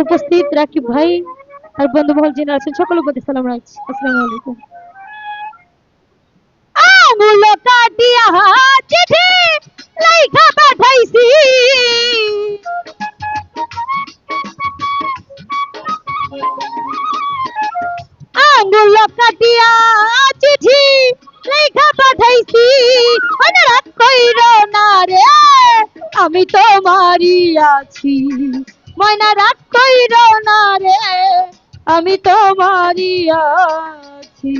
উপস্থিত রাকিব ভাই আর বন্ধুমহল যিনি আছেন সকলের প্রতি সালাম রাখছি। আসসালামু আলাইকুম। আঙুল কাটিয়া চিঠি লেখা পাঠাইছি, আঙুল কাটিয়া চিঠি লেখা পাঠাইছি, রাত কইর না রে আমি তোমারই আছি, ময়না রাত কইর না রে আমি তোমারই আছি।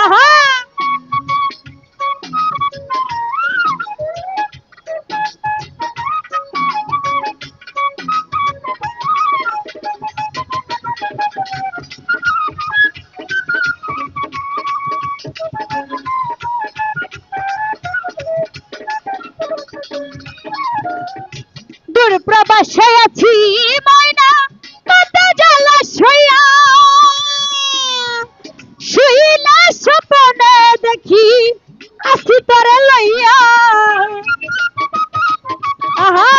আহা দূর প্রবাসে আছি ময়না কত জ্বালা সইয়া, শুইলা স্বপ্নে দেখি আসি তোরে লইয়া। আহা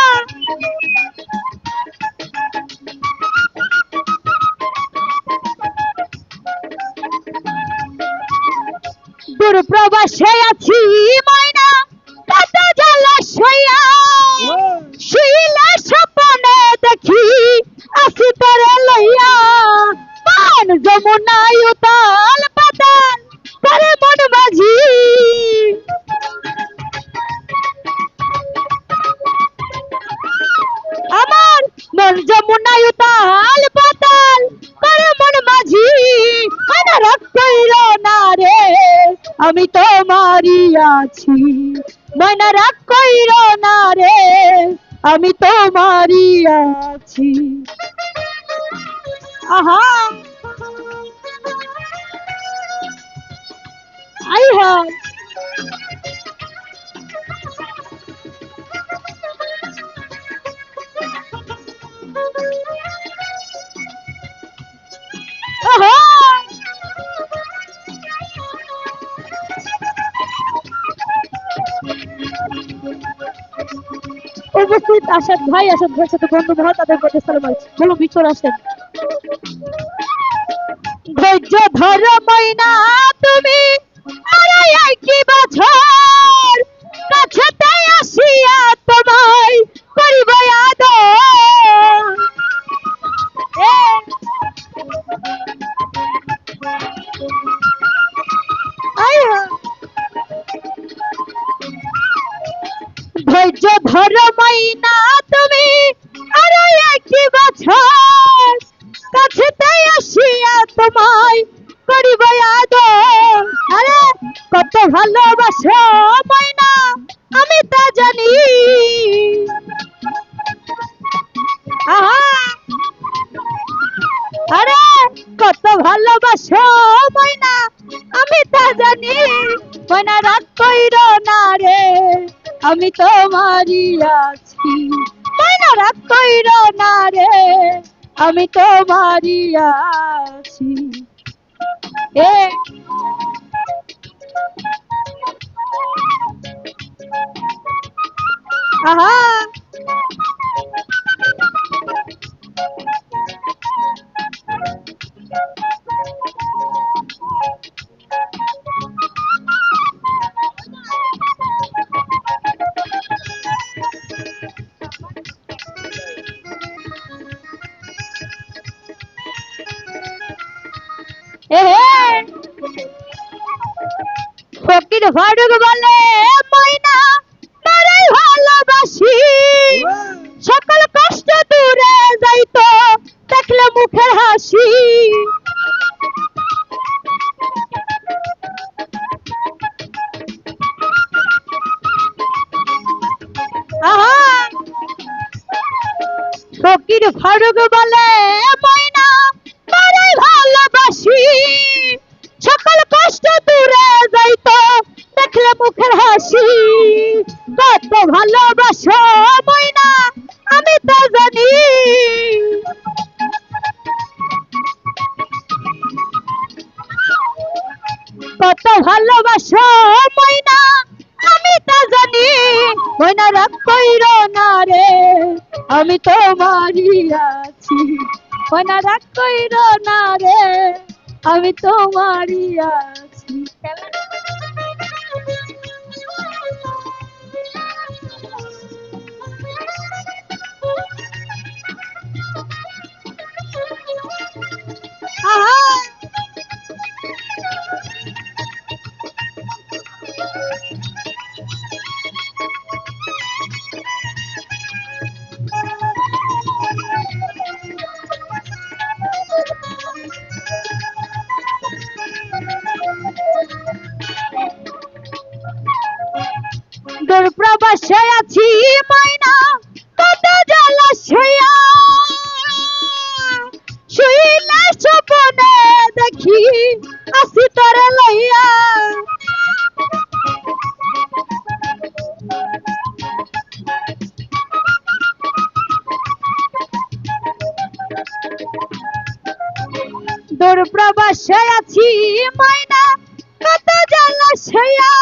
দূর প্রবাসে আছি ময়না কত জ্বালা সইয়া, শুইলা স্বপ্নে দেখি আসি তোরে লইয়া। মান যমুনায় উতাল পাতাল করে মন মাঝি, আমার মন যমুনায় উতাল পাতাল করে মন মাঝি, রাগ কইর না রে আমি তোমারই আছি, ময়না রাগ কইর না রে আমি তোমারই আছি। আহা আই হায় আহা উপস্থিত আসাদ ভাই, আসাদ ভাইয়ের সাথে বন্ধু মহল তাদের প্রতি সালাম আলাইকুম। বলো ভিতর আসেন। ধৈর্য ধর ময়না তুমি আড়াই কি বছর, কাছেতে আসিয়া তোমায় করিব আদর। এ, আয় হা। ধৈর্য ধর ময়না তুমি আড়াই কি বছর, কাছেতে আসিয়া তোমায় করিব আদর। আরে কত ভালোবাসো ময়না আমি তা জানি, আহা আরে কত ভালোবাসো ময়না আমি তা জানি, ময়না রাত কইর না রে আমি তোমারই আছি, ময়না রাত কইর না রে আমি তোমারই আছি। এ আহা ফকির ফারুক বলে ময়না তারাই ভালোবাসি, সকল কষ্ট দূরে যাইতো দেখলে মুখের হাসি। আহা ফকির ফারুক বলে ময়না তারাই ভালোবাসি, সকল কষ্ট দূরে যাইতো দেখলে মুখের হাসি। কত ভালোবাসো ময়না আমি তো জানি, কত ভালোবাসো ময়না আমি তা জানি, ময়না রাগ কইর না রে আমি তো তোমারই আছি, ময়না রাগ কইর না রে, আমি তোমারই আছি। আহা দূর প্রবাসে আছি ময়না, কত জলাশয়া, শুইলে স্বপ্নে দেখি আসি তোরে লইয়া। দূর প্রবাসে আছি ময়না, কত জলাশয়া,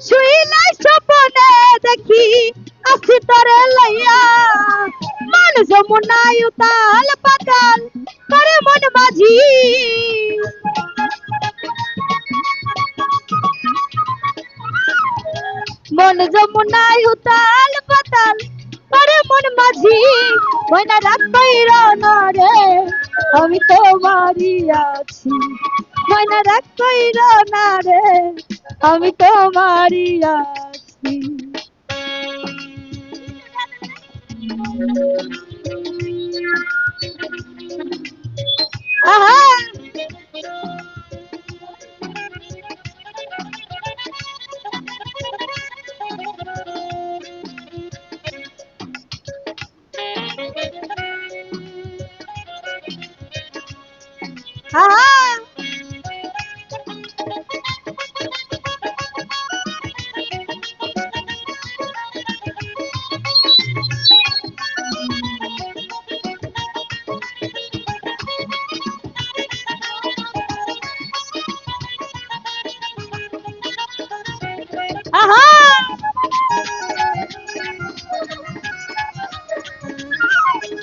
শুইলে স্বপ্নে দেখি আসি তোরে লইয়া। মন যমুনায় উতাল পাতাল করে মন মাঝি, মন যমুনায় উতাল পাতাল করে মন মাঝি, ময়না রাগ কইর না রে, আমি তোমারই আছি, ময়না রাগ কইর না রে, আমি তোমারই আছি। আহা আহা